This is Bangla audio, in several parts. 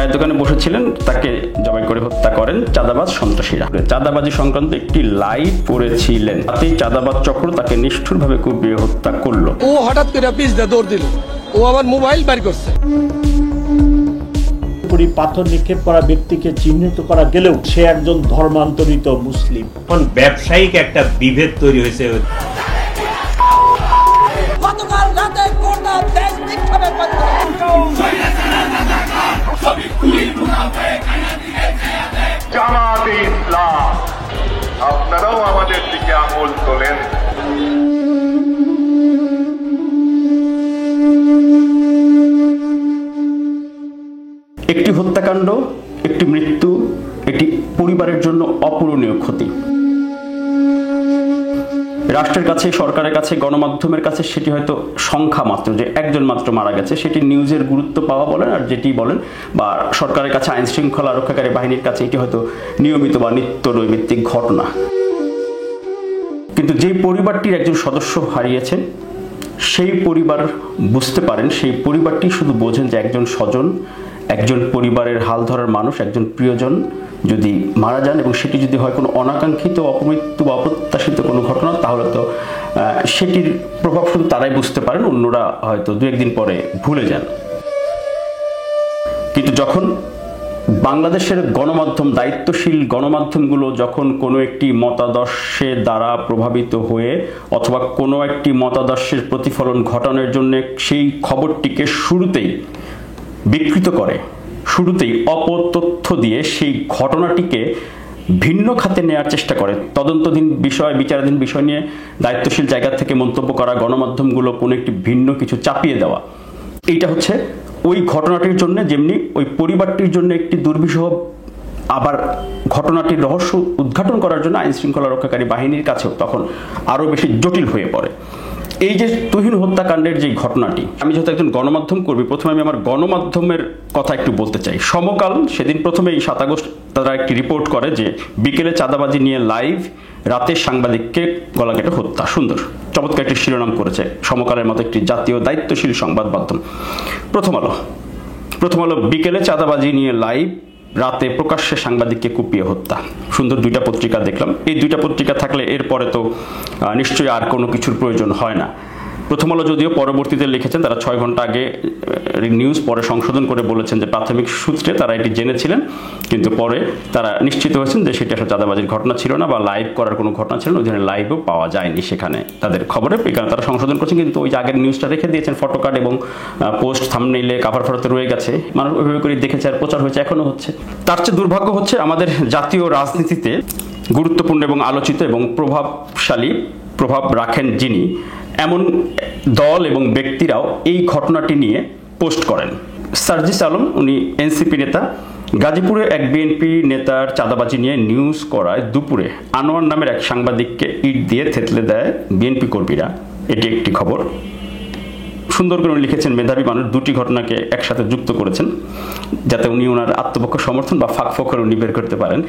চায়ের দোকানে বসেছিলেন, তাকে জবাই করে হত্যা করেন চাঁদাবাজ সন্ত্রাসীরা। চাঁদাবাজি সংক্রান্ত একটি লাইভ করেছিলেন, তাতেই চাঁদাবাজ চক্র তাকে নিষ্ঠুরভাবে কুপিয়ে হত্যা করলো। ও হঠাৎ করে পিছ দিয়ে দৌড় দিল, ও আবার মোবাইল বের করছে। পাথর নিক্ষেপ করা ব্যক্তিকে চিহ্নিত করা গেলেও সে একজন ধর্মান্তরিত মুসলিম। এখন ব্যবসায়িক একটা বিভেদ তৈরি হয়েছে। গতকাল রাতে গোটা দেশ বিক্ষোভে জামাতে ইসলাম, আপনারাও আমাদের দিকে আঙুল তোলেন। একটি হত্যাকাণ্ড, একটি মৃত্যু, একটি পরিবারের জন্য অপূরণীয় ক্ষতি। রাষ্ট্রের কাছে, সরকারের কাছে, গণমাধ্যমের কাছে সেটি হয়তো সংখ্যা মাত্র, যে একজন মাত্র মারা গেছে, সেটি নিউজের গুরুত্ব পাওয়া বলেন আর যেটি বলেন, বা সরকারের কাছে, আইন শৃঙ্খলা রক্ষাকারী বাহিনীর কাছে এটি হয়তো নিয়মিত বা নিত্য নৈমিত্তিক ঘটনা। কিন্তু যেই পরিবারটির একজন সদস্য হারিয়েছেন, সেই পরিবার বুঝতে পারেন, সেই পরিবারটি শুধু বোঝেন যে একজন স্বজন, একজন পরিবারের হাল ধরার মানুষ, একজন প্রিয়জন যদি মারা যান এবং সেটি যদি হয় কোনো অনাকাঙ্ক্ষিত, অপমৃত্যু বা অপ্রত্যাশিত কোনো ঘটনা, তাহলে তো সেটির প্রভাব শুধু তারাই বুঝতে পারেন, অন্যরা হয়তো দু একদিন পরে ভুলে যান। কিন্তু যখন বাংলাদেশের গণমাধ্যম, দায়িত্বশীল গণমাধ্যমগুলো যখন কোনো একটি মতাদর্শের দ্বারা প্রভাবিত হয়ে অথবা কোনো একটি মতাদর্শের প্রতিফলন ঘটানোর জন্য সেই খবরটিকে শুরুতেই বিকৃত করে, শুরুতেই অপতথ্য দিয়ে সেই ঘটনাটিকে ভিন্ন খাতে নেওয়ার চেষ্টা করে, তদন্তাধীন বিষয়, বিচারাধীন বিষয় নিয়ে দায়িত্বশীল জায়গা থেকে মন্তব্য করা, গণমাধ্যমগুলো কোনো একটি ভিন্ন কিছু চাপিয়ে দেওয়া, এইটা হচ্ছে ওই ঘটনাটির জন্য যেমনি ওই পরিবারটির জন্য একটি দুর্বিষহ, আবার ঘটনাটির রহস্য উদ্ঘাটন করার জন্য আইন শৃঙ্খলা রক্ষাকারী বাহিনীর কাছেও তখন আরও বেশি জটিল হয়ে পড়ে। এই যে তুহিন হত্যাকাণ্ডের যে ঘটনাটি, আমি যেহেতু একজন গণমাধ্যম কর্মী, প্রথমে আমি আমার গণমাধ্যমের কথা একটু বলতে চাই। সমকাল সেদিন প্রথমে এই 7 আগস্ট তারা একটি রিপোর্ট করে যে বিকেলে চাঁদাবাজি নিয়ে লাইভ, রাতে সাংবাদিককে গলা কেটে হত্যা। সুন্দর, চমৎকার একটি শিরোনাম করেছে সমকালের মতো একটি জাতীয় দায়িত্বশীল সংবাদ মাধ্যম। প্রথম আলো বিকেলে চাঁদাবাজি নিয়ে লাইভ, রাতে প্রকাশ্যে সাংবাদিককে কুপিয়ে হত্যা। সুন্দর, দুইটা পত্রিকা দেখলাম। এই দুইটা পত্রিকা থাকলে এরপরে তো নিশ্চয়ই আর কোনো কিছুর প্রয়োজন হয় না। প্রথম আলো যদিও পরবর্তীতে লিখেছেন, তারা 6 ঘন্টা আগে নিউজ পরে সংশোধন করে বলেছেন যে প্রাথমিক সূত্রে তারা এটি জেনেছিলেন, কিন্তু পরে তারা নিশ্চিত হয়েছেন যে সেটি আসলে চাঁদাবাজির ঘটনা ছিল না বা লাইভ করার কোনো ঘটনা ছিল না। ওই ধরনের লাইভও পাওয়া যায়নি সেখানে তাদের খবরে, এখানে তারা সংশোধন করছেন। কিন্তু ওই যে আগের নিউজটা রেখে দিয়েছেন, ফটো কার্ড এবং পোস্ট থাম্বনেইলে কাভার ফটোতে রয়ে গেছে, মানুষ ওইভাবে করে দেখেছে আর প্রচার হয়েছে, এখনো হচ্ছে। তার চেয়ে দুর্ভাগ্য হচ্ছে আমাদের জাতীয় রাজনীতিতে গুরুত্বপূর্ণ এবং আলোচিত এবং প্রভাবশালী, প্রভাব রাখেন যিনি, এমন দল এবং ব্যক্তিরাও এই ঘটনাটি নিয়ে পোস্ট করেন। সার্জিস আলম, উনি এনসিপি নেতা, গাজীপুরে এক বিএনপি নেতার চাঁদাবাজি নিয়ে নিউজ করায় দুপুরে আনোয়ার নামের এক সাংবাদিককে ইট দিয়ে থেতলে দেয় বিএনপি কর্মীরা, এটি একটি খবর। সুন্দর করে লিখেছেন, মেধাবী মানুষ, দুটি ঘটনাকে একসাথে যুক্ত করেছেন যাতে উনি ওনার আত্মপক্ষ সমর্থন বা ফাঁক ফোকর উনি বের করতে পারেন।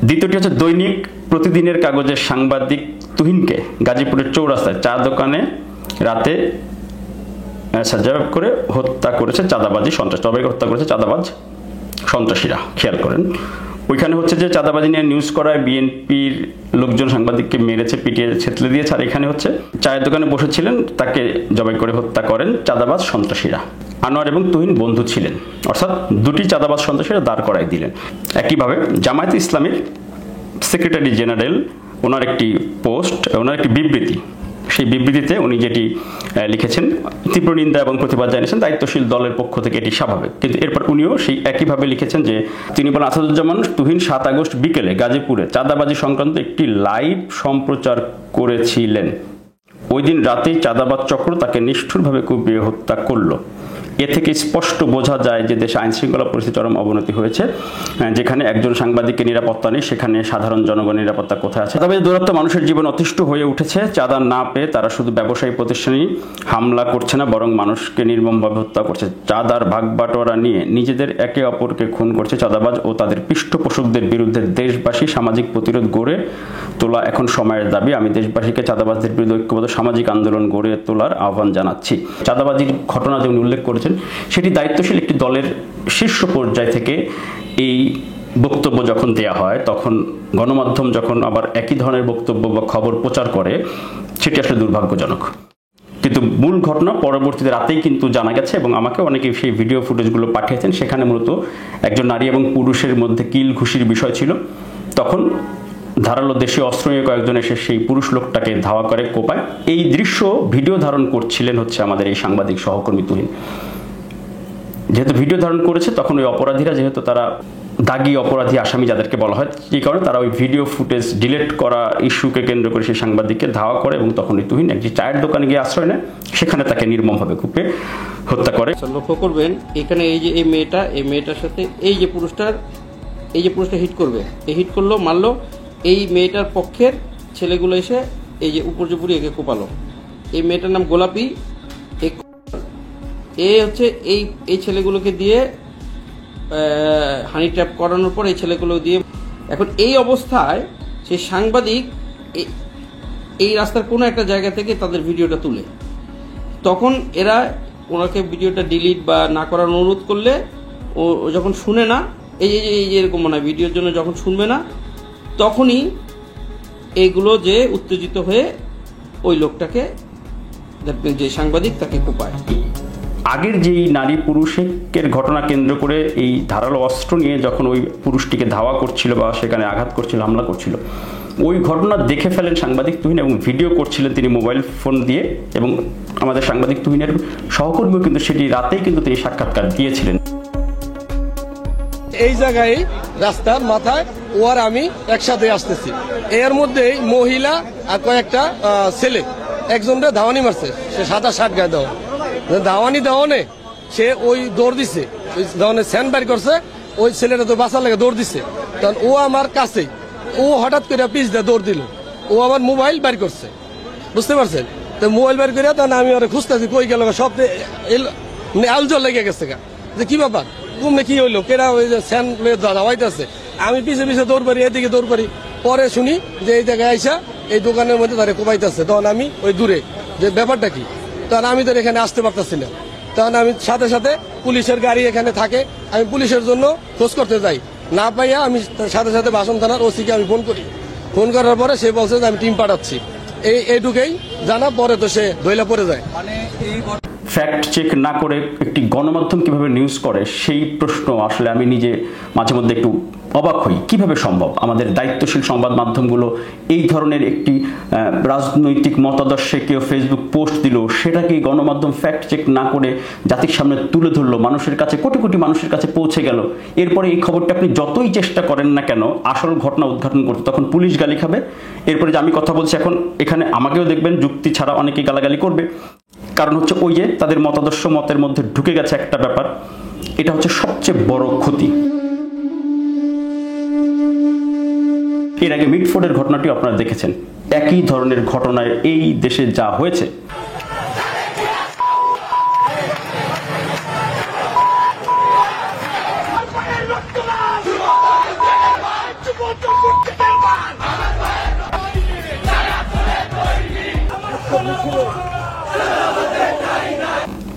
দ্বিতীয়টি হচ্ছে, দৈনিক প্রতিদিনের কাগজের সাংবাদিক তুহিনকে গাজীপুরের চৌরাস্তায় চা দোকানে রাতে সাজাব করে হত্যা করেছে চাঁদাবাজি সন্ত্রাস, তবে হত্যা করেছে চাঁদাবাজ সন্ত্রাসীরা। খেয়াল করেন, ওইখানে হচ্ছে যে চাঁদাবাজি নিয়ে নিউজ করায় বিএনপির লোকজন সাংবাদিককে মেরেছে, পিটিয়ে ছেতলে দিয়েছে, আর এখানে হচ্ছে চায়ের দোকানে বসেছিলেন, তাকে জবাই করে হত্যা করেন চাঁদাবাজ সন্ত্রাসীরা। আনোয়ার এবং তুহিন বন্ধু ছিলেন, অর্থাৎ দুটি চাঁদাবাজ সন্ত্রাসীরা দাঁড় করাই দিলেন। একইভাবে জামায়াতে ইসলামীর সেক্রেটারি জেনারেল, ওনার একটি পোস্ট, ওনার একটি বিবৃতি, সেই বিবৃতিতে উনি যেটি লিখেছেন, তীব্র নিন্দা এবং প্রতিবাদ জানিয়েছেন, দায়িত্বশীল দলের পক্ষ থেকে এটি স্বাভাবিক। কিন্তু এরপর উনিও সেই একইভাবে লিখেছেন যে তিনি বলেন, আসাদুজ্জামান তুহিন 7 আগস্ট বিকেলে গাজীপুরে চাঁদাবাজি সংক্রান্ত একটি লাইভ সম্প্রচার করেছিলেন। ওই দিন রাতেই চাঁদাবাজ চক্র তাকে নিষ্ঠুরভাবে কুপিয়ে হত্যা করলো। এ থেকে স্পষ্ট বোঝা যায় যে দেশে আইন শৃঙ্খলা পরিস্থিতি চরম অবনতি হয়েছে। যেখানে একজন সাংবাদিকের নিরাপত্তা নেই, সেখানে সাধারণ জনগণের নিরাপত্তা কোথায় আছে? তবে দৌরাত্ম মানুষের জীবন অতিষ্ঠ হয়ে উঠেছে। চাঁদা না পেয়ে তারা শুধু ব্যবসায়ী প্রতিষ্ঠানেই হামলা করছে না, বরং মানুষকে নির্মমভাবে হত্যা করছে। চাঁদার ভাগবাটোয়ারা নিয়ে নিজেদের একে অপরকে খুন করছে চাঁদাবাজ ও তাদের পৃষ্ঠপোষকদের বিরুদ্ধে দেশবাসী সামাজিক প্রতিরোধ গড়ে তোলা এখন সময়ের দাবি। আমি দেশবাসীকে চাঁদাবাজদের বিরুদ্ধে ঐক্যবদ্ধ সামাজিক আন্দোলন গড়ে তোলার আহ্বান জানাচ্ছি। চাঁদাবাজির ঘটনা যে উনি উল্লেখ করেছেন, করতেন, সেটি দায়িত্বশীল একটি দলের শীর্ষ পর্যায় থেকে এই বক্তব্য যখন দেয়া হয়, তখন গণমাধ্যম যখন আবার একই ধরনের বক্তব্য বা খবর প্রচার করে, সেটি আসলে দুর্ভাগ্যজনক। কিন্তু মূল ঘটনা পরবর্তীতে রাতেই কিন্তু জানা গেছে, এবং আমাকে অনেকে সেই ভিডিও ফুটেজগুলো পাঠিয়েছেন। সেখানে মূলত একজন নারী এবং পুরুষের মধ্যে কিল ঘুষির বিষয় ছিল। তখন ধারালো দেশীয় অস্ত্র নিয়ে কয়েকজন এসে সেই পুরুষ লোকটাকে ধাওয়া করে, কোপায়। এই দৃশ্য ভিডিও ধারণ করছিলেন হচ্ছে আমাদের এই সাংবাদিক সহকর্মী তুহিন। যেহেতু ভিডিও ধারণ করেছে, তখন ওই অপরাধীরা, যেহেতু তারা দাগী অপরাধী আসামি যাদেরকে বলা হয়, এই কারণে তারা ওই ভিডিও ফুটেজ ডিলিট করা ইস্যুকে কেন্দ্র করে সেই সাংবাদিককে ধাওয়া করে, এবং তখন ওই তুহিন একটি চায়ের দোকানে গিয়ে আশ্রয় নেয়। সেখানে তাকে নির্মমভাবে কুপিয়ে হত্যা করে। লক্ষ্য করবেন এখানে এই যে এই মেয়েটার সাথে এই যে পুরুষটা হিট করবে, এই হিট করলো, মারলো, এই মেয়েটার পক্ষের ছেলেগুলো এসে এই যে উপর্যুপুরি একে কোপালো। এই মেয়েটার নাম গোলাপি। এ হচ্ছে এই ছেলেগুলোকে দিয়ে হানি ট্র্যাপ করানোর পর এই ছেলেগুলো দিয়ে, এখন এই অবস্থায় সেই সাংবাদিক এই রাস্তার কোনো একটা জায়গা থেকে তাদের ভিডিওটা তুলে, তখন এরা ওনাকে ভিডিওটা ডিলিট বা না করার অনুরোধ করলে ও যখন শুনে না, এই যে এরকম মনে হয় ভিডিওর জন্য যখন শুনবে না, তখনই এইগুলো যে উত্তেজিত হয়ে ওই লোকটাকে, যে সাংবাদিক, তাকে কোপায়। আগের যেই নারী পুরুষের ঘটনা কেন্দ্র করে এই ধারালো অস্ত্র নিয়ে যখন ওই পুরুষটিকে ধাওয়া করছিল বা সেখানে আঘাত করছিল, হামলা করছিল, ওই ঘটনা দেখে ফেলেন সাংবাদিক তুহিন এবং ভিডিও করছিলেন তিনি মোবাইল ফোন দিয়ে। এবং আমাদের সাংবাদিক তুহিনের সহকর্মীও কিন্তু সেটি রাতেই কিন্তু তিনি সাক্ষাৎকার দিয়েছিলেন। এই জায়গায় রাস্তার মাথায় ও আর আমি একসাথে আসতেছি, এর মধ্যেই মহিলা আর কয়েকটা ছেলে একজনটা ধাওয়ানি মারছে, সে সাদা শার্ট গায়ে দেওয়া, ধাওয়ানি সে ওই দৌড় দিছে, ওই ধাওয়ানি স্যান্ড বাইর করছে, ওই ছেলেটা তো বাঁচার লাগে দৌড় দিছে, তখন ও আমার কাছেই, ও হঠাৎ করে পিছ দিয়ে দৌড় দিল, ও আমার মোবাইল বাইর করছে, বুঝতে পারছেন? তো মোবাইল বাইর করে তখন আমি ওরা খুঁজতেছি কই গেল, সব আলজল লেগে গেছে যে কি ব্যাপার, ঘুমনে কি হইলো, কেরা ওই যে স্যান্ড ধাওয়াইতেছে। আমি পিছে পিছে দৌড় পারি, এদিকে দৌড় পারি, পরে শুনি যে এই জায়গায় আইসা এই দোকানের মধ্যে তারা কোপাইতেছে। তখন আমি ওই দূরে যে ব্যাপারটা কি, তখন আমি তো এখানে আসতে পারতেছি না। তখন আমি সাথে সাথে পুলিশের গাড়ি এখানে থাকে, আমি পুলিশের জন্য খোঁজ করতে যাই, না পাইয়া আমি সাথে সাথে বাসন থানার ওসিকে আমি ফোন করি। ফোন করার পরে সে বলছে যে আমি টিম পাঠাচ্ছি, এইটুকুই জানা, পরে তো সে ধইলা পড়ে যায়। ফ্যাক্ট চেক না করে একটি গণমাধ্যম কিভাবে নিউজ করে, সেই প্রশ্ন আসলে আমি নিজে মাঝে মধ্যে একটু অবাক হই। কিভাবে সম্ভব আমাদের দায়িত্বশীল সংবাদ মাধ্যমগুলো এই ধরনের একটি রাজনৈতিক মতাদর্শে কেউ ফেসবুক পোস্ট দিল, সেটাকে গণমাধ্যম ফ্যাক্ট চেক না করে জাতির সামনে তুলে ধরলো, মানুষের কাছে, কোটি কোটি মানুষের কাছে পৌঁছে গেল। এরপরে এই খবরটা আপনি যতই চেষ্টা করেন না কেন আসল ঘটনা উদ্ঘাটন করতে, তখন পুলিশ গালি খাবে। এরপরে যে আমি কথা বলছি এখন, এখানে আমাকেও দেখবেন যুক্তি ছাড়া অনেকেই গালাগালি করবে। কারণ হচ্ছে ওই যে তাদের মতাদর্শ মতের মধ্যে ঢুকে গেছে একটা ব্যাপার, এটা হচ্ছে সবচেয়ে বড় ক্ষতি। এর আগে মিটফোর্ডের ঘটনাটি আপনারা দেখেছেন, একই ধরনের ঘটনায় এই দেশে যা হয়েছে।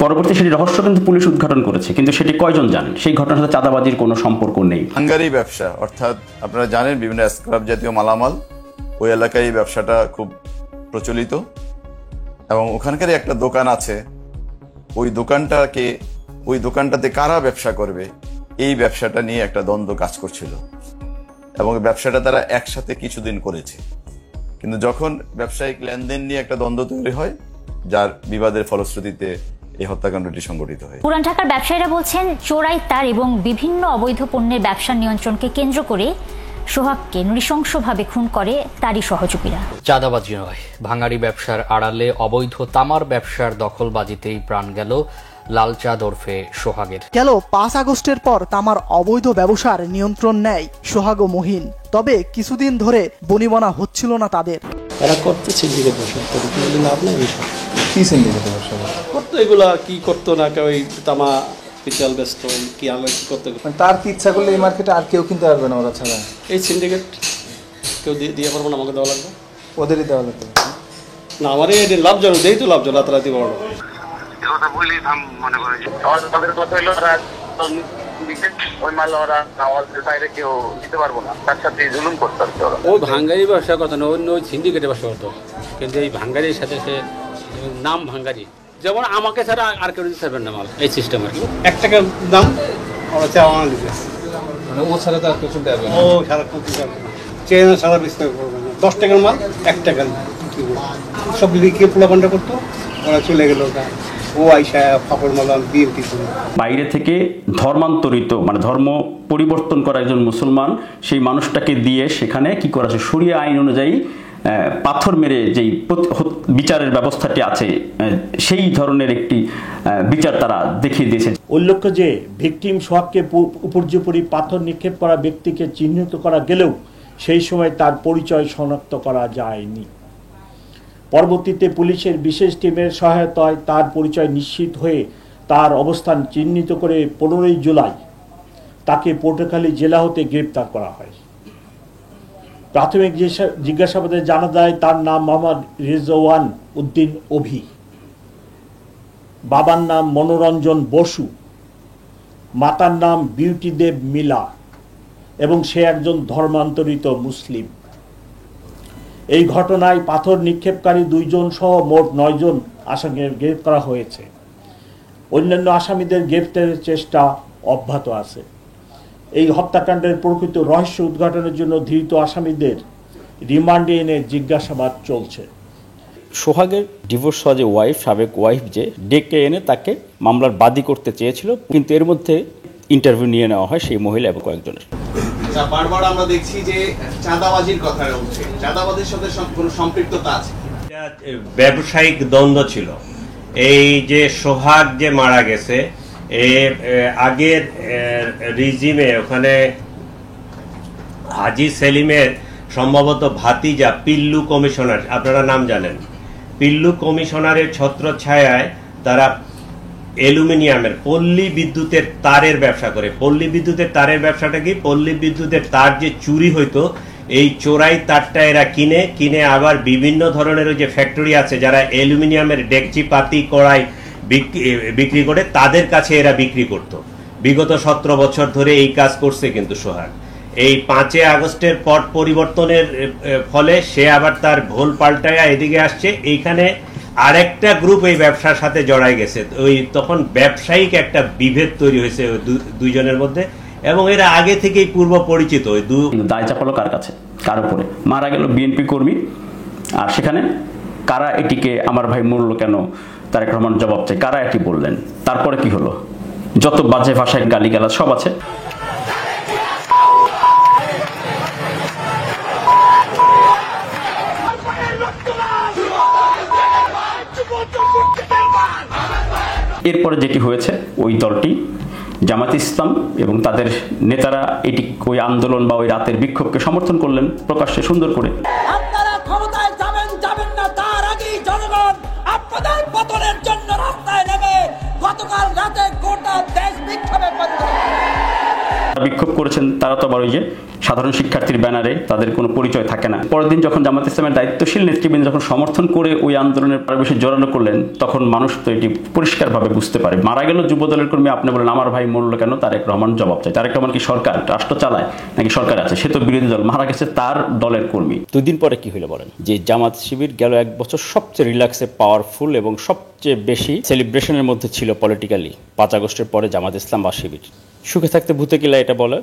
পরবর্তী সেটি রহস্য কিন্তু পুলিশ উদ্ঘাটন করেছে, কিন্তু সেটি কয়জন জানেন? সেই ঘটনার সাথে চাঁদাবাজির কোনো সম্পর্ক নেই। হাঙ্গারি ব্যবসা, অর্থাৎ আপনারা জানেন বিভিন্ন স্ক্র্যাপ জাতীয় মালামাল, ওই এলাকায় এই ব্যবসাটা খুব প্রচলিত। এবং ওখানকার একটা দোকান আছে, ওই দোকানটাতে কারা ব্যবসা করবে, এই ব্যবসাটা নিয়ে একটা দ্বন্দ্ব কাজ করছিল। এবং ব্যবসাটা তারা একসাথে কিছুদিন করেছে, কিন্তু যখন ব্যবসায়িক লেনদেন নিয়ে একটা দ্বন্দ্ব তৈরি হয়, যার বিবাদের ফলশ্রুতিতে এই হত্যাকাণ্ডটি সংঘটিত হয়। পুরান ঢাকার ব্যবসায়ীরা বলছেন, চোরাই তার এবং বিভিন্ন অবৈধ পণ্যের ব্যবসা নিয়ন্ত্রণকে কেন্দ্র করে সোহাগকে নৃশংসভাবে খুন করে তারই সহযোগীরা। চাঁদাবাজি নয়, ভাঙাড়ি ব্যবসার আড়ালে অবৈধ তামার ব্যবসার দখলবাজিতেই প্রাণ গেল লালচাঁদ ওরফে সোহাগের। গেল 5 আগস্টের পর তামার অবৈধ ব্যবসার নিয়ন্ত্রণ নেয় সোহাগ ও মহিন। তবে কিছুদিন ধরে বনিবনা হচ্ছিল না তাদের। এরা করতে সিন্ডিকেট ব্যবসা, লাভ নাই বিষয়। কি সিন্ডিকেট ব্যবসা করতো? এগুলা কি করতো না, ওই তামা পিতল ব্যস্ত, কি আলো কি করতে, তার কি ইচ্ছা করলে এই মার্কেটে আর কেউ কিনতে পারবে না ওরা ছাড়া। এই সিন্ডিকেট কেউ দিয়ে পারবো না, আমাকে দেওয়া লাগবে, ওদেরই দেওয়া লাগবে না। আমার এই লাভজনক, দেই তো লাভজনক, রাতারাতি বড়। কথা বলি মনে করেন তাদের কথা হইলো ওই মাল ওরা বাইরে কেউ দিতে পারবো না, তার সাথে জুলুম করতে পারছে ওরা। ও ভাঙ্গারি ব্যবসা কথা না, অন্য ওই সিন্ডিকেটের ব্যবসা করতো, কিন্তু এই ভাঙ্গারির সাথে সে নাম ভাঙ্গারি, যেমন আমাকে ছাড়া আর কেউ দিতে পারবেন না মাল, এই সিস্টেম আর কি। 1 টাকা দাম ওরা চাওয়া দিতে, মানে ও ছাড়া তো আর কিছু দেবে না, ও সারা চেন সারা বিস্তার করবে না। 10 টাকার মাল 1 টাকা সব লিখে পোলাপান্ডা করতো, ওরা চলে গেল, ও আইসা ফাপড় মালাম বিএনপি করে। বাইরে থেকে ধর্মান্তরিত মানে ধর্ম পরিবর্তন করা একজন মুসলমান সেই মানুষটাকে দিয়ে সেখানে কি করা আছে, শরিয়া আইন অনুযায়ী পাথর মেরে যেই বিচারের ব্যবস্থাটি আছে সেই ধরনের একটি বিচার তারা দেখিয়ে দিয়েছে। উল্লেখ্য যে ভিকটিম সোহাগকে উপর্যুপরি পাথর নিক্ষেপ করা ব্যক্তিকে চিহ্নিত করা গেলেও সেই সময় তার পরিচয় শনাক্ত করা যায়নি। পরবর্তীতে পুলিশের বিশেষ টিমের সহায়তায় তার পরিচয় নিশ্চিত হয়ে তার অবস্থান চিহ্নিত করে 15 জুলাই তাকে পটুয়াখালী জেলা হতে গ্রেপ্তার করা হয়। প্রাথমিক জিজ্ঞাসাবাদে জানা যায় তার নাম মোহাম্মদ রিজওয়ান উদ্দিন অভি, বাবার নাম মনোরঞ্জন বসু, মাতার নাম বিউটি দেব মিলা এবং সে একজন ধর্মান্তরিত মুসলিম। এই ঘটনায় পাথর নিক্ষেপকারী 2 জন সহ মোট 9 জন আসামিকে গ্রেপ্তার করা হয়েছে। অন্যান্য আসামিদের গ্রেপ্তারের চেষ্টা অব্যাহত আছে। এই হত্যাকাণ্ডের প্রকৃত রহস্য উদ্ঘাটনের জন্য ধৃত আসামিদের রিমান্ডে এনে জিজ্ঞাসাবাদ চলছে। সোহাগের ডিভোর্স হওয়া যে ওয়াইফ, সাবেক ওয়াইফ যে ডেকে এনে তাকে মামলার বাদী করতে চেয়েছিল, কিন্তু এর মধ্যে ইন্টারভিউ নিয়ে নেওয়া হয় সেই মহিলা এবং কয়েকজনের। বারবার আমরা দেখছি যে চাঁদাবাজির কথা উঠছে, চাঁদাবাজির সাথে কোনো সম্পৃক্ততা আছে। ব্যবসায়িক দ্বন্দ্ব ছিল। এই যে সোহাগ যে মারা গেছে, আগের রিজিমে ওখানে হাজি সেলিমের সম্ভবত ভাতিজা পিল্লু কমিশনার, আপনারা নাম জানেন, পিল্লু কমিশনারের ছত্রছায়ায় তারা অ্যালুমিনিয়ামের পল্লী বিদ্যুতের তারের ব্যবসা করে। পল্লী বিদ্যুতের তারের ব্যবসাটা কি, পল্লী বিদ্যুতের তার যে চুরি হইতো এই চোরাই তারটা এরা কিনে আবার বিভিন্ন ধরনের যে ফ্যাক্টরি আছে যারা অ্যালুমিনিয়ামের ডেকচি পাতি কড়াই বিক্রি করে তাদের কাছে এরা বিক্রি করত। বিগত 17 বছর ধরে এই কাজ করছে কিন্তু সোহাগ। এই 5 আগস্টের পট পরিবর্তনের ফলে সে আবার তার ভোল পাল্টায়া এদিকে আসছে। এইখানে আরেকটা গ্রুপ এই ব্যবসার সাথে জড়াই গেছে, ওই তখন ব্যবসায়িক একটা বিভেদ তৈরি হয়েছে দুইজনের মধ্যে, এবং এরা আগে থেকেই পূর্ব পরিচিত। দায় চাপালো কার কাছে, কার উপরে? মারা গেল বিএনপি কর্মী, আর সেখানে কারা এটিকে আমার ভাই মরল কেন তারেক রহমান জবাব চাই, কারা এটি বললেন? তারপরে কি হলো? যত বাজে ভাষায় গালিগালাজ সব আছে। এরপরে যেটি হয়েছে, ওই দলটি জামাত ইসলাম এবং তাদের নেতারা এটি ওই আন্দোলন বা ওই রাতের বিক্ষোভকে সমর্থন করলেন প্রকাশ্যে সুন্দর করে। আপনারা ক্ষমতায় যাবেন না তার আগেই জনগণ আপনাদের পতনের জন্য রাস্তায় নেমে গতকাল রাতে গোটা দেশ বিক্ষোভ করেছেন। তারা তো আবার ওই যে সাধারণ শিক্ষার্থীর ব্যানারে, তাদের কোনো পরিচয় থাকে না। পরের দিন যখন জামাত ইসলামের দায়িত্বশীল নেতৃবৃন্দ যখন সমর্থন করে ওই আন্দোলনের পরিবেশে জড়ানো করলেন, তখন মানুষ তো এটি পরিষ্কারভাবে বুঝতে পারে। মারা গেল যুবদলের কর্মী, আপনি বলেন আমার ভাই মরল কেন, তারেক রহমান জবাব চায়। তারেক রহমান কি সরকার, রাষ্ট্র চালায় নাকি সরকার আছে? সে তো বিরোধী দল, মারা গেছে তার দলের কর্মী। 2 দিন পরে কি হলো বলেন? যে জামাত শিবির গেল 1 বছর সবচেয়ে রিল্যাক্সে, পাওয়ারফুল এবং সবচেয়ে বেশি সেলিব্রেশনের মধ্যে ছিল পলিটিক্যালি 5 আগস্টের পরে জামাত ইসলাম বা শিবির। সুখে থাকতে ভূতে কিলা এটা বলে।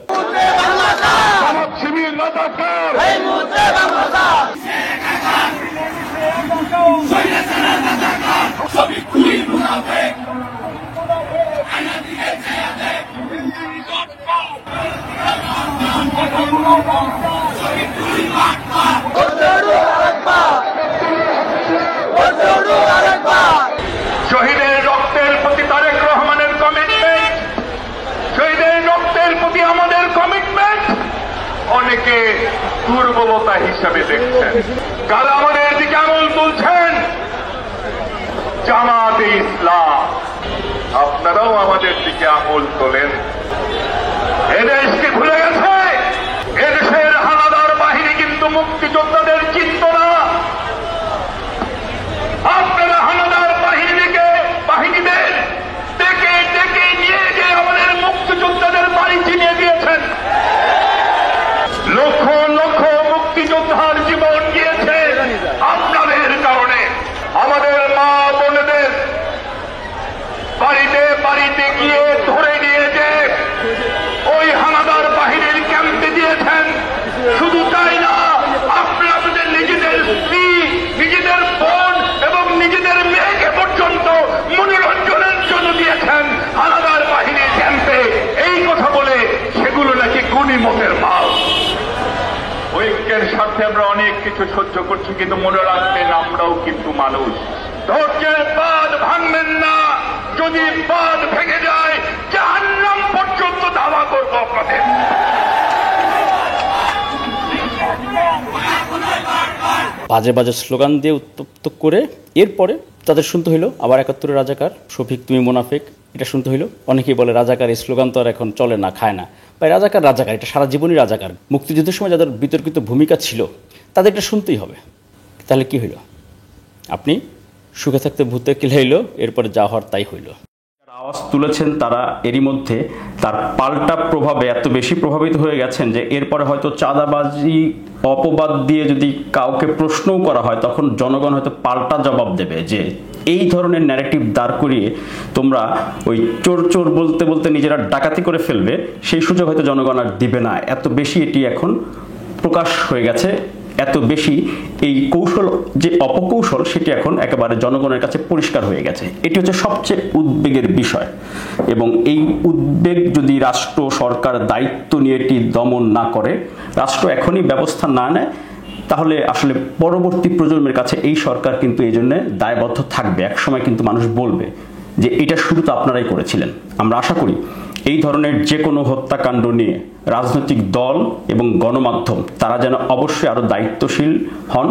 শহীদের রক্তের প্রতি তারেক রহমানের কমিটমেন্ট, শহীদের রক্তের প্রতি আমাদের কমিটমেন্ট অনেকে দুর্বলতা হিসাবে দেখছেন। কারা আমাদের দিকে আঙুল তুলছেন? জামাতে ইসলাম। আপনারাও আমাদের দিকে আঙুল তোলেন। এদেশকে ভুলে গেছে। এদেশের হানাদার বাহিনী কিন্তু মুক্তিযোদ্ধাদের চিন্ত না। আপনারা হানাদার বাহিনীকে বাহিনীদের বাড়িতে গিয়ে ধরে নিয়ে যে ওই হানাদার বাহিনীর ক্যাম্পে দিয়েছেন। শুধু তাই না, আপনারা আপনাদের নিজেদের স্ত্রী, নিজেদের বোন এবং নিজেদের মেয়েকে পর্যন্ত মনোরঞ্জনের জন্য দিয়েছেন হানাদার বাহিনীর ক্যাম্পে, এই কথা বলে সেগুলো নাকি গনিমতের মাল। ঐক্যের স্বার্থে আমরা অনেক কিছু সহ্য করছি, কিন্তু মনে রাখবেন আমরাও কিন্তু মানুষ। ধৈর্যের বাঁধ ভাঙবেন না, যদি বাঁধ ভেঙে যায় জাহান্নাম পর্যন্ত ধাওয়া করবো আপনাদের। বাজে বাজে স্লোগান দিয়ে উত্তপ্ত করে এরপরে তাদের শুনতে হইলো আবার ৭১ রাজাকার, শফিক তুমি মুনাফিক, এটা শুনতে হইলো। অনেকেই বলে রাজাকার এই স্লোগান তো আর এখন চলে না, খায় না। ভাই রাজাকার রাজাকার, এটা সারা জীবনই রাজাকার। মুক্তিযুদ্ধের সময় যাদের বিতর্কিত ভূমিকা ছিল তাদের এটা শুনতেই হবে। তাহলে কি হইল? আপনি সুখে থাকতে ভূতে কিলাইলো, এরপরে যা হওয়ার তাই হইল। আওয়াজ তুলেছেন তারা এরই মধ্যে তার পাল্টা প্রভাবে এত বেশি প্রভাবিত হয়ে গেছেন যে এরপরে হয়তো চাঁদাবাজি অপবাদ দিয়ে যদি কাউকে প্রশ্নও করা হয় তখন জনগণ হয়তো পাল্টা জবাব দেবে যে এই ধরনের ন্যারেটিভ দাঁড় করিয়ে তোমরা ওই চোর চোর বলতে বলতে নিজেরা ডাকাতি করে ফেলবে, সেই সুযোগ হয়তো জনগণ আর দিবে না। এত বেশি এটি এখন প্রকাশ হয়ে গেছে, এত বেশি এই কৌশল যে অপকৌশল সেটি এখন একেবারে জনগণের কাছে পরিষ্কার হয়ে গেছে। এটি হচ্ছে সবচেয়ে উদ্বেগের বিষয়, এবং এই উদ্বেগ যদি রাষ্ট্র সরকার দায়িত্ব নিয়ে এটি দমন না করে, রাষ্ট্র এখনই ব্যবস্থা না নেয়, তাহলে আসলে পরবর্তী প্রজন্মের কাছে এই সরকার কিন্তু এই জন্য দায়বদ্ধ থাকবে। একসময় কিন্তু মানুষ বলবে যে এটা শুরু তো আপনারাই করেছিলেন। আমরা আশা করি এই ধরনের যে কোনো হত্যাকাণ্ড নিয়ে রাজনৈতিক দল এবং গণমাধ্যম তারা যেন অবশ্যই আরো দায়িত্বশীল হন।